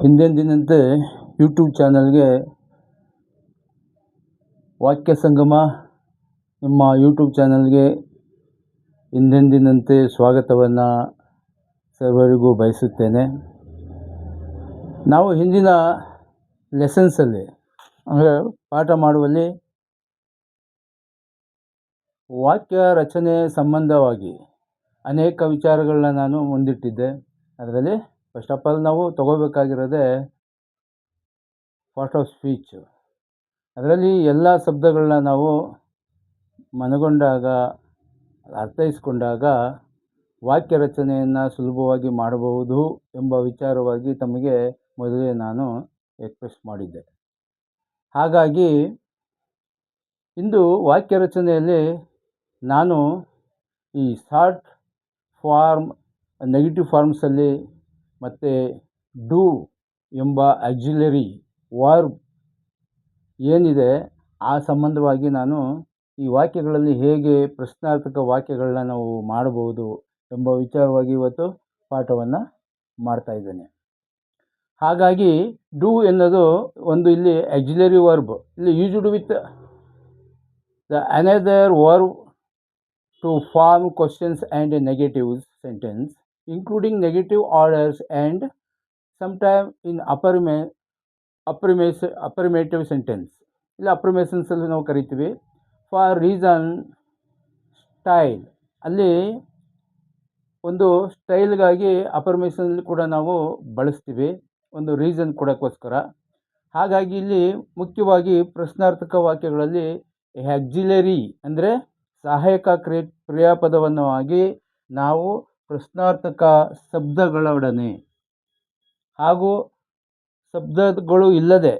ಹಿಂದೆಂದಿನಂತೆ YouTube ಚಾನಲ್ಗೆ ವಾಕ್ಯ ಸಂಗಮ ನಿಮ್ಮ ಯೂಟ್ಯೂಬ್ ಚಾನಲ್ಗೆ ಹಿಂದೆಂದಿನಂತೆ ಸ್ವಾಗತವನ್ನು ಸರ್ವರಿಗೂ ಬಯಸುತ್ತೇನೆ. ನಾವು ಹಿಂದಿನ ಲೆಸನ್ಸಲ್ಲಿ ಅಂದರೆ ಪಾಠ ಮಾಡುವಲ್ಲಿ ವಾಕ್ಯ ರಚನೆ ಸಂಬಂಧವಾಗಿ ಅನೇಕ ವಿಚಾರಗಳನ್ನ ನಾನು ಮುಂದಿಟ್ಟಿದ್ದೆ. ಅದರಲ್ಲಿ ಫಸ್ಟ್ ಆಫ್ ಆಲ್ ನಾವು ತಗೋಬೇಕಾಗಿರೋದೇ ಪಾರ್ಟ್ ಆಫ್ ಸ್ಪೀಚ್. ಅದರಲ್ಲಿ ಎಲ್ಲ ಶಬ್ದಗಳನ್ನ ನಾವು ಮನಗೊಂಡಾಗ ಅರ್ಥೈಸ್ಕೊಂಡಾಗ ವಾಕ್ಯ ರಚನೆಯನ್ನು ಸುಲಭವಾಗಿ ಮಾಡಬಹುದು ಎಂಬ ವಿಚಾರವಾಗಿ ತಮಗೆ ಮೊದಲೇ ನಾನು ಎಕ್ಸ್ಪ್ರೆಸ್ ಮಾಡಿದ್ದೆ. ಹಾಗಾಗಿ ಇಂದು ವಾಕ್ಯ ರಚನೆಯಲ್ಲಿ ನಾನು ಈ ಶಾರ್ಟ್ ಫಾರ್ಮ್, ನೆಗೆಟಿವ್ ಫಾರ್ಮ್ಸಲ್ಲಿ ಮತ್ತು ಡೂ ಎಂಬ ಆಕ್ಸಿಲರಿ ವರ್ಬ್ ಏನಿದೆ ಆ ಸಂಬಂಧವಾಗಿ ನಾನು ಈ ವಾಕ್ಯಗಳಲ್ಲಿ ಹೇಗೆ ಪ್ರಶ್ನಾರ್ಥಕ ವಾಕ್ಯಗಳನ್ನ ನಾವು ಮಾಡಬಹುದು ಎಂಬ ವಿಚಾರವಾಗಿ ಇವತ್ತು ಪಾಠವನ್ನು ಮಾಡ್ತಾಯಿದ್ದೇನೆ. ಹಾಗಾಗಿ ಡೂ ಎನ್ನೋದು ಒಂದು ಇಲ್ಲಿ ಆಕ್ಸಿಲರಿ ವರ್ಬ್, ಇಲ್ಲಿ used with the another verb to form questions and negatives sentence including negative orders and sometime in affirmative sentence. ಇಲ್ಲ ಅಫರ್ಮೇಷನ್ಸಲ್ಲಿ ನಾವು ಕರಿತೀವಿ. ಫಾರ್ ರೀಸನ್, ಸ್ಟೈಲ್, ಅಲ್ಲಿ ಒಂದು ಸ್ಟೈಲ್ಗಾಗಿ ಅಫರ್ಮೇಷನಲ್ಲಿ ಕೂಡ ನಾವು ಬಳಸ್ತೀವಿ, ಒಂದು ರೀಸನ್ ಕೊಡೋಕ್ಕೋಸ್ಕರ. ಹಾಗಾಗಿ ಇಲ್ಲಿ ಮುಖ್ಯವಾಗಿ ಪ್ರಶ್ನಾರ್ಥಕ ವಾಕ್ಯಗಳಲ್ಲಿ ಆಕ್ಸಿಲರಿ ಅಂದರೆ ಸಹಾಯಕ ಕ್ರಿಯಾಪದವನ್ನು ಆಗಿ ನಾವು ಪ್ರಶ್ನಾರ್ಥಕ ಶಬ್ದಗಳೊಡನೆ ಹಾಗೂ ಶಬ್ದಗಳು ಇಲ್ಲದೆ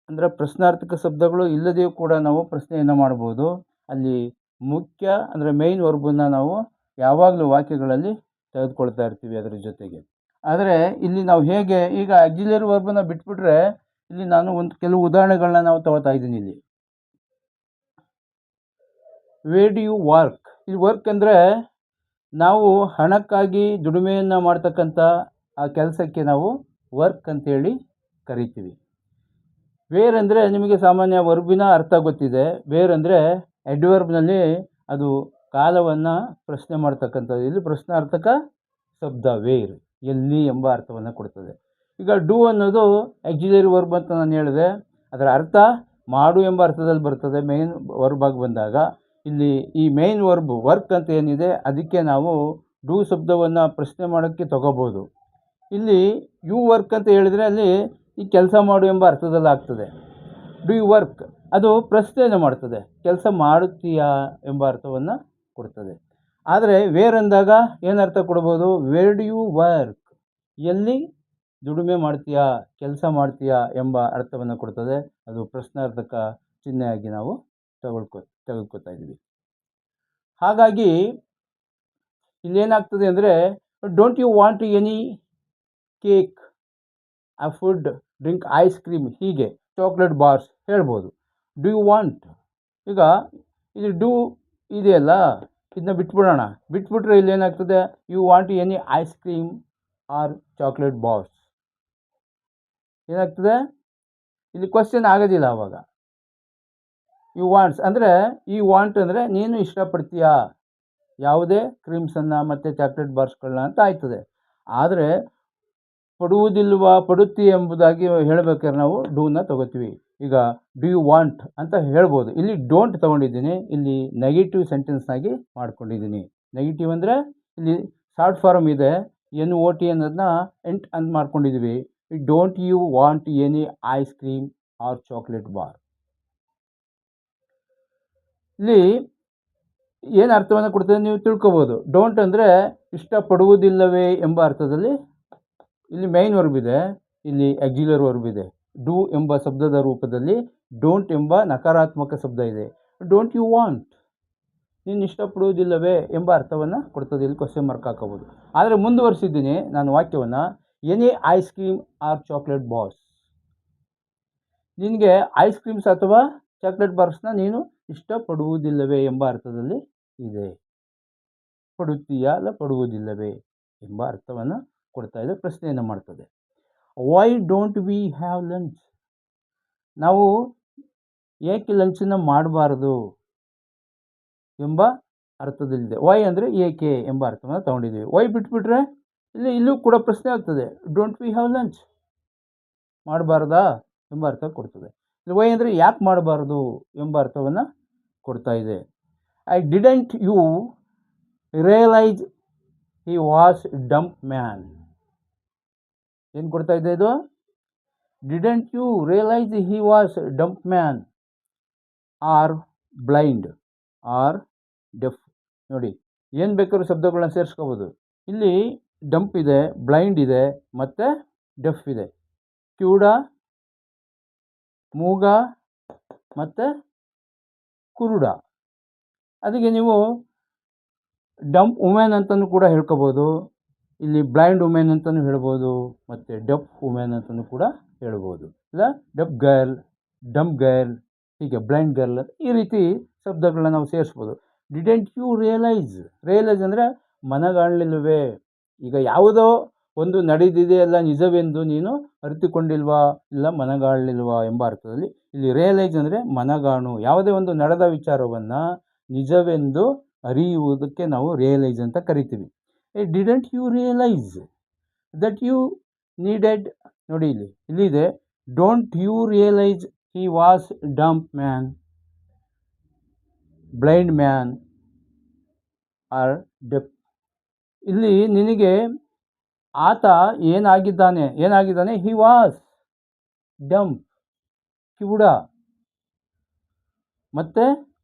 ಅಂದರೆ ಪ್ರಶ್ನಾರ್ಥಕ ಶಬ್ದಗಳು ಇಲ್ಲದೆಯೂ ಕೂಡ ನಾವು ಪ್ರಶ್ನೆಯನ್ನು ಮಾಡ್ಬೋದು. ಅಲ್ಲಿ ಮುಖ್ಯ ಅಂದರೆ ಮೇಯ್ನ್ ವರ್ಬನ್ನು ನಾವು ಯಾವಾಗಲೂ ವಾಕ್ಯಗಳಲ್ಲಿ ತೆಗೆದುಕೊಳ್ತಾ ಇರ್ತೀವಿ ಅದರ ಜೊತೆಗೆ. ಆದರೆ ಇಲ್ಲಿ ನಾವು ಹೇಗೆ ಈಗ ಆಕ್ಸಿಲರಿ ವರ್ಬನ್ನು ಬಿಟ್ಬಿಟ್ರೆ ಇಲ್ಲಿ ನಾನು ಕೆಲವು ಉದಾಹರಣೆಗಳನ್ನ ನಾವು ತಗೋತಾ ಇದ್ದೀನಿ. ಇಲ್ಲಿ ವೇರ್ ಡು ಯು ವರ್ಕ್, ಈ ವರ್ಕ್ ಅಂದರೆ ನಾವು ಹಣಕ್ಕಾಗಿ ದುಡಿಮೆಯನ್ನು ಮಾಡ್ತಕ್ಕಂಥ ಆ ಕೆಲಸಕ್ಕೆ ನಾವು ವರ್ಕ್ ಅಂತೇಳಿ ಕರಿತೀವಿ. ವೇರ್ ಅಂದರೆ ನಿಮಗೆ ಸಾಮಾನ್ಯ ವರ್ಬಿನ ಅರ್ಥ ಗೊತ್ತಿದೆ. ವೇರ್ ಅಂದರೆ ಅಡ್ವರ್ಬ್ನಲ್ಲಿ ಅದು ಕಾಲವನ್ನು ಪ್ರಶ್ನೆ ಮಾಡ್ತಕ್ಕಂಥದ್ದು. ಇಲ್ಲಿ ಪ್ರಶ್ನಾರ್ಥಕ ಶಬ್ದ ವೇರ್, ಎಲ್ಲಿ ಎಂಬ ಅರ್ಥವನ್ನು ಕೊಡ್ತದೆ. ಈಗ ಡೂ ಅನ್ನೋದು ಆಕ್ಸಿಲರಿ ವರ್ಬ್ ಅಂತ ನಾನು ಹೇಳಿದೆ. ಅದರ ಅರ್ಥ ಮಾಡು ಎಂಬ ಅರ್ಥದಲ್ಲಿ ಬರ್ತದೆ ಮೇನ್ ವರ್ಬ್ ಆಗಿ ಬಂದಾಗ. ಇಲ್ಲಿ ಈ ಮೇನ್ ವರ್ಬ್ ವರ್ಕ್ ಅಂತ ಏನಿದೆ ಅದಕ್ಕೆ ನಾವು ಡೂ ಶಬ್ದವನ್ನು ಪ್ರಶ್ನೆ ಮಾಡೋಕ್ಕೆ ತಗೋಬೋದು. ಇಲ್ಲಿ ಯು ವರ್ಕ್ ಅಂತ ಹೇಳಿದರೆ ಅಲ್ಲಿ ಈ ಕೆಲಸ ಮಾಡು ಎಂಬ ಅರ್ಥದಲ್ಲಿ ಆಗ್ತದೆ. ಡು ಯು ವರ್ಕ್ ಅದು ಪ್ರಶ್ನೆಯನ್ನು ಮಾಡ್ತದೆ, ಕೆಲಸ ಮಾಡುತ್ತೀಯಾ ಎಂಬ ಅರ್ಥವನ್ನು ಕೊಡ್ತದೆ. ಆದರೆ ವೇರ್ ಅಂದಾಗ ಏನರ್ಥ ಕೊಡ್ಬೋದು? ವೇರ್ ಡು ಯು ವರ್ಕ್, ಎಲ್ಲಿ ದುಡಿಮೆ ಮಾಡ್ತೀಯಾ, ಕೆಲಸ ಮಾಡ್ತೀಯಾ ಎಂಬ ಅರ್ಥವನ್ನು ಕೊಡ್ತದೆ. ಅದು ಪ್ರಶ್ನಾರ್ಥಕ ಚಿಹ್ನೆಯಾಗಿ ನಾವು ತೆಗೆದುಕೊತಾ ಇದ್ದೀವಿ. ಹಾಗಾಗಿ ಇಲ್ಲೇನಾಗ್ತದೆ ಅಂದರೆ don't you want any cake, ಆ ಫುಡ್, ಡ್ರಿಂಕ್, ಐಸ್ ಕ್ರೀಮ್, ಹೀಗೆ ಚಾಕ್ಲೇಟ್ ಬಾರ್ಸ್ ಹೇಳ್ಬೋದು. ಡು ಯು ವಾಂಟ್, ಈಗ ಇದು ಡೂ ಇದೆಯಲ್ಲ ಇದನ್ನ ಬಿಟ್ಬಿಟ್ರೆ ಇಲ್ಲಿ ಏನಾಗ್ತದೆ? You want any ice cream or chocolate bars, ಏನಾಗ್ತದೆ? ಇಲ್ಲಿ ಕ್ವಶನ್ ಆಗೋದಿಲ್ಲ. ಆವಾಗ ಯು ವಾಂಟ್ಸ್ ಅಂದರೆ ಈ ವಾಂಟ್ ಅಂದರೆ ನೀನು ಇಷ್ಟಪಡ್ತೀಯಾ ಯಾವುದೇ ಕ್ರೀಮ್ಸನ್ನು ಮತ್ತು ಚಾಕ್ಲೇಟ್ ಬಾರ್ಸ್ಗಳನ್ನ ಅಂತ ಆಯ್ತದೆ. ಆದರೆ ಪಡುತ್ತಿ ಎಂಬುದಾಗಿ ಹೇಳಬೇಕಾದ್ರೆ ನಾವು ಡೂನ ತಗೋತೀವಿ. ಈಗ ಡು ಯು ವಾಂಟ್ ಅಂತ ಹೇಳ್ಬೋದು. ಇಲ್ಲಿ ಡೋಂಟ್ ತೊಗೊಂಡಿದ್ದೀನಿ, ಇಲ್ಲಿ ನೆಗೆಟಿವ್ ಸೆಂಟೆನ್ಸ್ನಾಗಿ ಮಾಡ್ಕೊಂಡಿದ್ದೀನಿ. ನೆಗೆಟಿವ್ ಅಂದರೆ ಇಲ್ಲಿ ಶಾರ್ಟ್ ಫಾರ್ಮ್ ಇದೆ, NOT ಅನ್ನೋದನ್ನ ಎಂಟ್ ಅಂತ ಮಾಡ್ಕೊಂಡಿದ್ದೀವಿ. Don't you want any ice cream or chocolate bar. ಇಲ್ಲಿ ಏನು ಅರ್ಥವನ್ನು ಕೊಡ್ತದೆ ನೀವು ತಿಳ್ಕೊಬೋದು. ಡೋಂಟ್ ಅಂದರೆ ಇಷ್ಟಪಡುವುದಿಲ್ಲವೇ ಎಂಬ ಅರ್ಥದಲ್ಲಿ ಇಲ್ಲಿ ಮೈನ್ ವರ್ಬ್ ಇದೆ, ಇಲ್ಲಿ ಆಕ್ಸಿಲರಿ ವರ್ಬ್ ಇದೆ. ಡೂ ಎಂಬ ಶಬ್ದದ ರೂಪದಲ್ಲಿ ಡೋಂಟ್ ಎಂಬ ನಕಾರಾತ್ಮಕ ಶಬ್ದ ಇದೆ. ಡೋಂಟ್ ಯು ವಾಂಟ್, ನೀನು ಇಷ್ಟಪಡುವುದಿಲ್ಲವೇ ಎಂಬ ಅರ್ಥವನ್ನು ಕೊಡ್ತದೆ. ಇಲ್ಲಿ ಕ್ವಶನ್ ಮಾರ್ಕ್ ಹಾಕೋಬೋದು. ಆದರೆ ಮುಂದುವರಿಸಿದ್ದೀನಿ ನಾನು ವಾಕ್ಯವನ್ನು. Any ice cream or chocolate bars, ನಿನಗೆ ಐಸ್ ಕ್ರೀಮ್ಸ್ ಅಥವಾ ಚಾಕ್ಲೇಟ್ ಬಾರ್ಸ್ನ ನೀನು ಇಷ್ಟಪಡುವುದಿಲ್ಲವೇ ಎಂಬ ಅರ್ಥದಲ್ಲಿ ಇದೆ. ಪಡುತ್ತೀಯಾ ಅಲ್ಲ ಪಡುವುದಿಲ್ಲವೇ ಎಂಬ ಅರ್ಥವನ್ನು ಕೊಡ್ತಾ ಇದೆ, ಪ್ರಶ್ನೆಯನ್ನು ಮಾಡ್ತದೆ. Why don't we have lunch, ನಾವು ಏಕೆ ಲಂಚನ್ನು ಮಾಡಬಾರ್ದು ಎಂಬ ಅರ್ಥದಲ್ಲಿದೆ. ವೈ ಅಂದರೆ ಏಕೆ ಎಂಬ ಅರ್ಥವನ್ನು ತಗೊಂಡಿದ್ದೀವಿ. ವೈ ಬಿಟ್ಬಿಟ್ರೆ ಇಲ್ಲೂ ಕೂಡ ಪ್ರಶ್ನೆ ಆಗ್ತದೆ, ಡೋಂಟ್ ವಿ ಹ್ಯಾವ್ ಲಂಚ್, ಮಾಡಬಾರ್ದಾ ಎಂಬ ಅರ್ಥ ಕೊಡ್ತದೆ. ವೈ ಅಂದರೆ ಯಾಕೆ ಮಾಡಬಾರ್ದು ಎಂಬ ಅರ್ಥವನ್ನು ಕೊಡ್ತಾ ಇದೆ. I didn't you realise he was dumb man. ಏನು ಕೊಡ್ತಾ ಇದೆ ಇದು? Didn't you realise he was dumb man or blind or deaf. ನೋಡಿ, ಏನು ಬೇಕಾದ್ರೂ ಶಬ್ದಗಳನ್ನ ಸೇರಿಸ್ಕೋಬೋದು. ಇಲ್ಲಿ ಡಂಪ್ ಇದೆ, ಬ್ಲೈಂಡ್ ಇದೆ, ಮತ್ತು ಡೆಫ್ ಇದೆ. ಕಿವುಡ, ಮೂಗ ಮತ್ತು ಕುರುಡ. ಅದಕ್ಕೆ ನೀವು ಡಂಪ್ ವುಮೆನ್ ಅಂತಲೂ ಕೂಡ ಹೇಳ್ಕೊಬೋದು, ಇಲ್ಲಿ ಬ್ಲೈಂಡ್ ವುಮೆನ್ ಅಂತಲೂ ಹೇಳ್ಬೋದು, ಮತ್ತು ಡೆಫ್ ವುಮೆನ್ ಅಂತಲೂ ಕೂಡ ಹೇಳ್ಬೋದು. ಇಲ್ಲ ಡೆಫ್ ಗರ್ಲ್, ಡಂಪ್ ಗರ್ಲ್, ಹೀಗೆ ಬ್ಲೈಂಡ್ ಗರ್ಲ್, ಈ ರೀತಿ ಶಬ್ದಗಳನ್ನ ನಾವು ಸೇರಿಸ್ಬೋದು. ಡಿಡೆಂಟ್ ಯು ರಿಯಲೈಸ್, ರಿಯಲೈಸ್ ಅಂದರೆ ಮನಗಾಣಲಿಲ್ಲವೇ, ಈಗ ಯಾವುದೋ ಒಂದು ನಡೆದಿದೆ ಅಲ್ಲ ನಿಜವೆಂದು ನೀನು ಅರಿತುಕೊಂಡಿಲ್ವಾ, ಇಲ್ಲ ಮನಗಾಣಲಿಲ್ವಾ ಎಂಬ ಅರ್ಥದಲ್ಲಿ ಇಲ್ಲಿ ರಿಯಲೈಸ್ ಅಂದರೆ ಮನಗಾಣು. ಯಾವುದೇ ಒಂದು ನಡೆದ ವಿಚಾರವನ್ನು ನಿಜವೆಂದು ಅರಿಯುವುದಕ್ಕೆ ನಾವು ರಿಯಲೈಸ್ ಅಂತ ಕರಿತೀವಿ. Didn't you realise that you needed, ನೋಡಿ ಇಲ್ಲಿದೆ don't you realise he was dumb man, blind man or deaf. ಇಲ್ಲಿ ನಿನಗೆ ಆತ ಏನಾಗಿದ್ದಾನೆ, ಹಿ ವಾಸ್ ಡಂಪ್, ಕಿವುಡ, ಮತ್ತು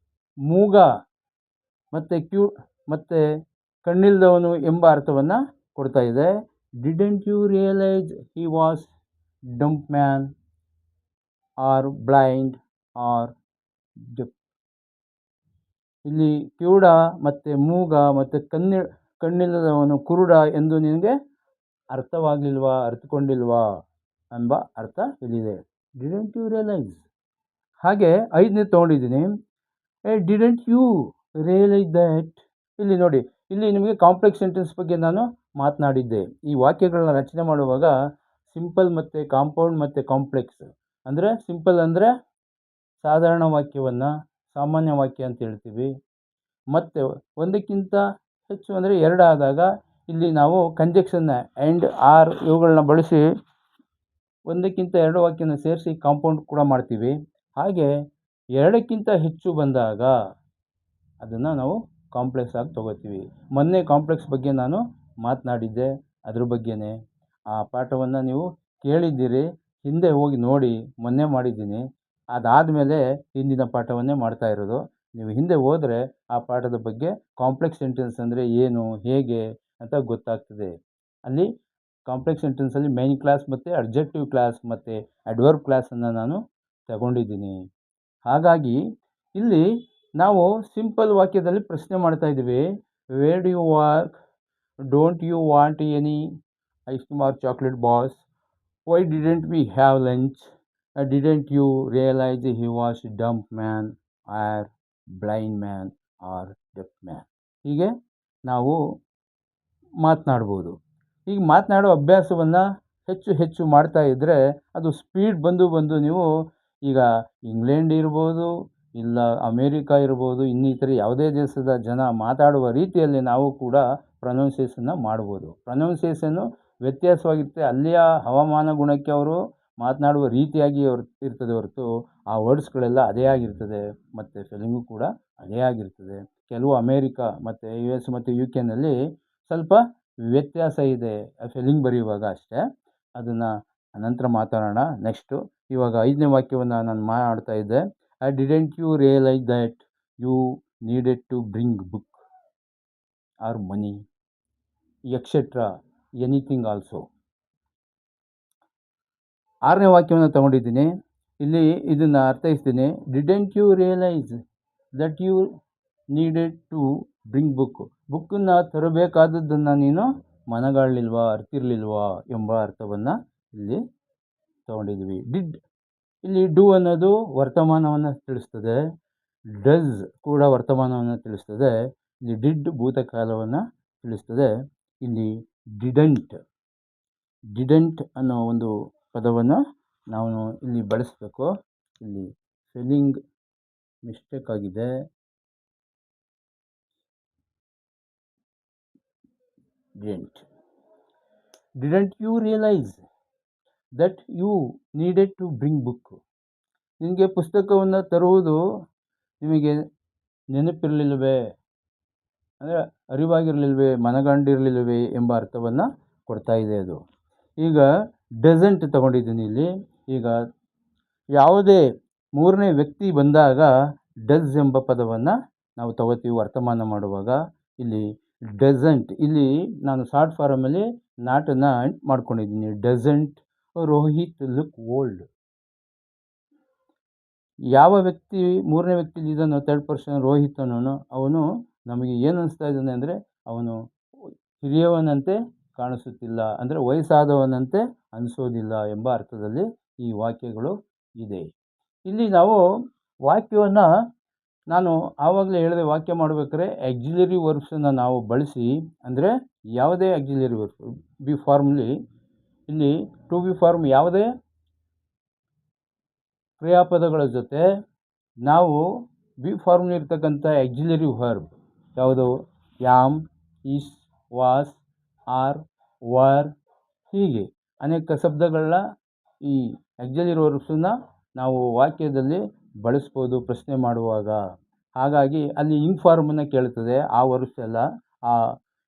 ಮೂಗ, ಮತ್ತು ಕಣ್ಣಿಲ್ದವನು ಎಂಬ ಅರ್ಥವನ್ನು ಕೊಡ್ತಾ ಇದೆ. Didn't you realise he was dumb man or blind or deaf. ಇಲ್ಲಿ ಕಿವುಡ ಮತ್ತು ಮೂಗ ಮತ್ತು ಕಣ್ಣಿಲ್ಲದವನು ಕುರುಡ ಎಂದು ನಿನಗೆ ಅರ್ಥವಾಗಲಿಲ್ವಾ, ಅರ್ಥಕೊಂಡಿಲ್ವಾ ಎಂಬ ಅರ್ಥ ಇಲ್ಲಿದೆ. Didn't you realise. ಹಾಗೆ 5ನೇ ತೊಗೊಂಡಿದ್ದೀನಿ, ಡಿಡೆಂಟ್ ಯು ರಿಯಲೈಸ್ ದಟ್. ಇಲ್ಲಿ ನೋಡಿ, ಇಲ್ಲಿ ನಿಮಗೆ ಕಾಂಪ್ಲೆಕ್ಸ್ ಸೆಂಟೆನ್ಸ್ ಬಗ್ಗೆ ನಾನು ಮಾತನಾಡಿದ್ದೆ. ಈ ವಾಕ್ಯಗಳನ್ನ ರಚನೆ ಮಾಡುವಾಗ ಸಿಂಪಲ್ ಮತ್ತು ಕಾಂಪೌಂಡ್ ಮತ್ತು ಕಾಂಪ್ಲೆಕ್ಸ್, ಅಂದರೆ ಸಿಂಪಲ್ ಅಂದರೆ ಸಾಧಾರಣ ವಾಕ್ಯವನ್ನು ಸಾಮಾನ್ಯ ವಾಕ್ಯ ಅಂತ ಹೇಳ್ತೀವಿ, ಮತ್ತು ಒಂದಕ್ಕಿಂತ ಹೆಚ್ಚು ಅಂದರೆ 2 ಆದಾಗ ಇಲ್ಲಿ ನಾವು ಕಂಜೆಕ್ಷನ್ನ ಆ್ಯಂಡ್ ಆರ್ ಇವುಗಳನ್ನ ಬಳಸಿ ಒಂದಕ್ಕಿಂತ 2 ವಾಕ್ಯನ ಸೇರಿಸಿ ಕಾಂಪೌಂಡ್ ಕೂಡ ಮಾಡ್ತೀವಿ. ಹಾಗೆ 2ಕ್ಕಿಂತ ಹೆಚ್ಚು ಬಂದಾಗ ಅದನ್ನು ನಾವು ಕಾಂಪ್ಲೆಕ್ಸ್ ಆಗಿ ತೊಗೋತೀವಿ. ಮೊನ್ನೆ ಕಾಂಪ್ಲೆಕ್ಸ್ ಬಗ್ಗೆ ನಾನು ಮಾತನಾಡಿದ್ದೆ, ಅದ್ರ ಬಗ್ಗೆನೇ. ಆ ಪಾಠವನ್ನು ನೀವು ಕೇಳಿದ್ದೀರಿ, ಹಿಂದೆ ಹೋಗಿ ನೋಡಿ, ಮೊನ್ನೆ ಮಾಡಿದ್ದೀನಿ. ಅದಾದಮೇಲೆ ಹಿಂದಿನ ಪಾಠವನ್ನೇ ಮಾಡ್ತಾ ಇರೋದು. ನೀವು ಹಿಂದೆ ಹೋದರೆ ಆ ಪಾಠದ ಬಗ್ಗೆ ಕಾಂಪ್ಲೆಕ್ಸ್ ಸೆಂಟೆನ್ಸ್ ಅಂದರೆ ಏನು, ಹೇಗೆ ಅಂತ ಗೊತ್ತಾಗ್ತದೆ. ಅಲ್ಲಿ ಕಾಂಪ್ಲೆಕ್ಸ್ ಸೆಂಟೆನ್ಸಲ್ಲಿ ಮೈನ್ ಕ್ಲಾಸ್ ಮತ್ತು ಅಡ್ಜೆಕ್ಟಿವ್ ಕ್ಲಾಸ್ ಮತ್ತು ಅಡ್ವರ್ಬ್ ಕ್ಲಾಸನ್ನು ನಾನು ತಗೊಂಡಿದ್ದೀನಿ. ಹಾಗಾಗಿ ಇಲ್ಲಿ ನಾವು ಸಿಂಪಲ್ ವಾಕ್ಯದಲ್ಲಿ ಪ್ರಶ್ನೆ ಮಾಡ್ತಾ ಇದ್ದೀವಿ, where do you work, don't you want any ice cream or chocolate bars, why didn't we have lunch, didn't you realise he was dumb man or blind man or deaf man. ಹೀಗೆ ನಾವು ಮಾತನಾಡ್ಬೋದು. ಹೀಗೆ ಮಾತನಾಡೋ ಅಭ್ಯಾಸವನ್ನು ಹೆಚ್ಚು ಮಾಡ್ತಾ ಇದ್ದರೆ ಅದು speed ಬಂದು ನೀವು ಈಗ ಇಂಗ್ಲೆಂಡ್ ಇರ್ಬೋದು, ಇಲ್ಲ ಅಮೇರಿಕಾ ಇರ್ಬೋದು, ಇನ್ನಿತರ ಯಾವುದೇ ದೇಶದ ಜನ ಮಾತಾಡುವ ರೀತಿಯಲ್ಲಿ ನಾವು ಕೂಡ ಪ್ರೊನೌನ್ಸಿಯೇಷನ್ನ ಮಾಡ್ಬೋದು. ಪ್ರೊನೌನ್ಸಿಯೇಷನ್ನು ವ್ಯತ್ಯಾಸವಾಗಿರುತ್ತೆ, ಅಲ್ಲಿಯ ಹವಾಮಾನ ಗುಣಕ್ಕೆ ಅವರು ಮಾತನಾಡುವ ರೀತಿಯಾಗಿ ಇರ್ತದೆ ಹೊರತು ಆ ವರ್ಡ್ಸ್ಗಳೆಲ್ಲ ಅದೇ ಆಗಿರ್ತದೆ, ಮತ್ತು ಸ್ಪೆಲ್ಲಿಂಗು ಕೂಡ ಅದೇ ಆಗಿರ್ತದೆ. ಕೆಲವು ಅಮೇರಿಕಾ ಮತ್ತು US ಮತ್ತು UK ಸ್ವಲ್ಪ ವ್ಯತ್ಯಾಸ ಇದೆ ಸ್ಪೆಲ್ಲಿಂಗ್ ಬರೆಯುವಾಗ ಅಷ್ಟೇ. ಅದನ್ನು ಅನಂತರ ಮಾತಾಡೋಣ. ನೆಕ್ಸ್ಟು ಇವಾಗ 5ನೇ ವಾಕ್ಯವನ್ನು ನಾನು ಮಾಡ್ತಾ ಇದ್ದೆ. Didn't you realise that you needed to bring book or money etcetera anything also. 6ನೇ ವಾಕ್ಯವನ್ನು ತಗೊಂಡಿದ್ದೀನಿ. ಇಲ್ಲಿ ಇದನ್ನು ಅರ್ಥೈಸ್ತೀನಿ. Didn't you realise that you needed to bring ಬುಕ್ಕನ್ನು ತರಬೇಕಾದದ್ದನ್ನು ನೀನು ಮನಗಾಣಲಿಲ್ವಾ, ಅರ್ತಿರ್ಲಿಲ್ವಾ ಎಂಬ ಅರ್ಥವನ್ನು ಇಲ್ಲಿ ತಗೊಂಡಿದ್ವಿ. ಇಲ್ಲಿ ಡು ಅನ್ನೋದು ವರ್ತಮಾನವನ್ನು ತಿಳಿಸ್ತದೆ, ಡಸ್ ಕೂಡ ವರ್ತಮಾನವನ್ನು ತಿಳಿಸ್ತದೆ. ಇಲ್ಲಿ ಡಿಡ್ ಭೂತಕಾಲವನ್ನು ತಿಳಿಸ್ತದೆ. ಇಲ್ಲಿ ಡಿಡೆಂಟ್ ಡಿಡೆಂಟ್ ಅನ್ನೋ ಒಂದು ಪದವನ್ನು ನಾವು ಇಲ್ಲಿ ಬಳಸಬೇಕು. ಇಲ್ಲಿ ಸ್ಪೆಲ್ಲಿಂಗ್ ಮಿಸ್ಟೇಕ್ ಆಗಿದೆ. Didn't you realise that you needed to bring book. ನಿಮಗೆ ಪುಸ್ತಕವನ್ನು ತರುವುದು ನಿಮಗೆ ನೆನಪಿರಲಿಲ್ಲವೇ, ಅಂದರೆ ಅರಿವಾಗಿರಲಿಲ್ವೇ, ಮನಗಂಡಿರಲಿಲ್ಲವೇ ಎಂಬ ಅರ್ಥವನ್ನು ಕೊಡ್ತಾ ಇದೆ ಅದು. ಈಗ ಡಸಂಟ್ ತಗೊಂಡಿದ್ದೀನಿ ಇಲ್ಲಿ. ಈಗ ಯಾವುದೇ ಮೂರನೇ ವ್ಯಕ್ತಿ ಬಂದಾಗ ಡಸ್ ಎಂಬ ಪದವನ್ನು ನಾವು ತಗೋತೀವಿ ವರ್ತಮಾನ ಮಾಡುವಾಗ. ಇಲ್ಲಿ ಡಸಂಟ್, ಇಲ್ಲಿ ನಾನು ಶಾರ್ಟ್ ಫಾರಮಲ್ಲಿ ನಾಟನ್ನು ಮಾಡ್ಕೊಂಡಿದ್ದೀನಿ. Doesn't Rohit look old. ಯಾವ ವ್ಯಕ್ತಿ ಮೂರನೇ ವ್ಯಕ್ತಿ ಇದನ್ನು ಥರ್ಡ್ ಪರ್ಸನ್ ರೋಹಿತ್ ಅನ್ನೋನು, ಅವನು ನಮಗೆ ಏನು ಅನಿಸ್ತಾ ಇದ್ದಾನೆ ಅಂದರೆ ಅವನು ಹಿರಿಯವನಂತೆ ಕಾಣಿಸುತ್ತಿಲ್ಲ, ಅಂದರೆ ವಯಸ್ಸಾದವನಂತೆ ಅನಿಸೋದಿಲ್ಲ ಎಂಬ ಅರ್ಥದಲ್ಲಿ ಈ ವಾಕ್ಯಗಳು ಇದೆ. ಇಲ್ಲಿ ನಾವು ವಾಕ್ಯವನ್ನು, ನಾನು ಆವಾಗಲೇ ಹೇಳಿದೆ, ವಾಕ್ಯ ಮಾಡಬೇಕಾದ್ರೆ ಆಕ್ಸಿಲರಿ ವರ್ಬ್ಸನ್ನು ನಾವು ಬಳಸಿ, ಅಂದರೆ ಯಾವುದೇ ಆಕ್ಸಿಲರಿ ವರ್ಬ್ಸ್ ಬಿ ಫಾರ್ಮ್ಲಿ, ಇಲ್ಲಿ ಟು ಬಿ ಫಾರ್ಮ್ ಯಾವುದೇ ಕ್ರಿಯಾಪದಗಳ ಜೊತೆ ನಾವು ಬಿ ಫಾರ್ಮ್ಲಿ ಇರ್ತಕ್ಕಂಥ ಆಕ್ಸಿಲರಿ ವರ್ಬ್ ಯಾವುದು, am, is, was, are, were, ಹೀಗೆ ಅನೇಕ ಶಬ್ದಗಳನ್ನ ಈ ಆಕ್ಸಿಲರಿ ವರ್ಬ್ಸನ್ನು ನಾವು ವಾಕ್ಯದಲ್ಲಿ ಬಳಸ್ಬೋದು ಪ್ರಶ್ನೆ ಮಾಡುವಾಗ. ಹಾಗಾಗಿ ಅಲ್ಲಿ ಇನ್ಫಾರ್ಮನ್ನು ಕೇಳ್ತದೆ ಆ ವರ್ಬ್ಸ್ ಎಲ್ಲ.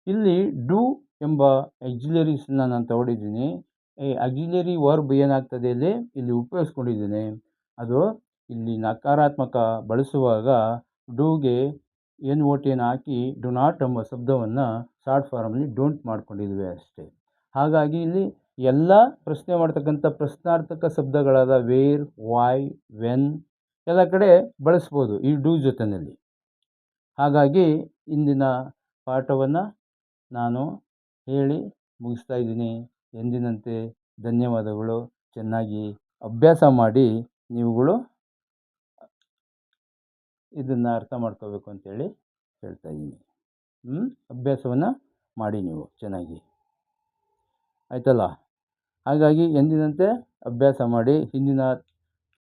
ಇಲ್ಲಿ ಡೂ ಎಂಬ ಆಕ್ಸಿಲರೀಸನ್ನ ನಾನು ತಗೊಂಡಿದ್ದೀನಿ. ಈ ಆಕ್ಸಿಲರಿ ವರ್ಬ್ ಏನಾಗ್ತದೆ ಇಲ್ಲಿ ಉಪಯೋಗಿಸ್ಕೊಂಡಿದ್ದೀನಿ, ಅದು ಇಲ್ಲಿ ನಕಾರಾತ್ಮಕ ಬಳಸುವಾಗ ಡೂಗೆ NOTಯನ್ನು ಹಾಕಿ ಡು ನಾಟ್ ಎಂಬ ಶಬ್ದವನ್ನು ಶಾರ್ಟ್ ಫಾರ್ಮಲ್ಲಿ ಡೋಂಟ್ ಮಾಡ್ಕೊಂಡಿದ್ವಿ ಅಷ್ಟೇ. ಹಾಗಾಗಿ ಇಲ್ಲಿ ಎಲ್ಲ ಪ್ರಶ್ನೆ ಮಾಡ್ತಕ್ಕಂಥ ಪ್ರಶ್ನಾರ್ಥಕ ಶಬ್ದಗಳಾದ ವೇರ್, ವೈ, ವೆನ್ ಎಲ್ಲ ಕಡೆ ಬಳಸ್ಬೋದು ಈ ಡೂ ಜೊತೆಯಲ್ಲಿ. ಹಾಗಾಗಿ ಇಂದಿನ ಪಾಠವನ್ನು ನಾನು ಹೇಳಿ ಮುಗಿಸ್ತಾ ಇದ್ದೀನಿ. ಎಂದಿನಂತೆ ಧನ್ಯವಾದಗಳು. ಚೆನ್ನಾಗಿ ಅಭ್ಯಾಸ ಮಾಡಿ ನೀವುಗಳು ಇದನ್ನು ಅರ್ಥ ಮಾಡ್ಕೋಬೇಕು ಅಂತೇಳಿ ಹೇಳ್ತಾ ಇದ್ದೀನಿ. ಅಭ್ಯಾಸವನ್ನು ಮಾಡಿ ನೀವು ಚೆನ್ನಾಗಿ, ಆಯ್ತಲ್ಲ. ಹಾಗಾಗಿ ಎಂದಿನಂತೆ ಅಭ್ಯಾಸ ಮಾಡಿ. ಹಿಂದಿನ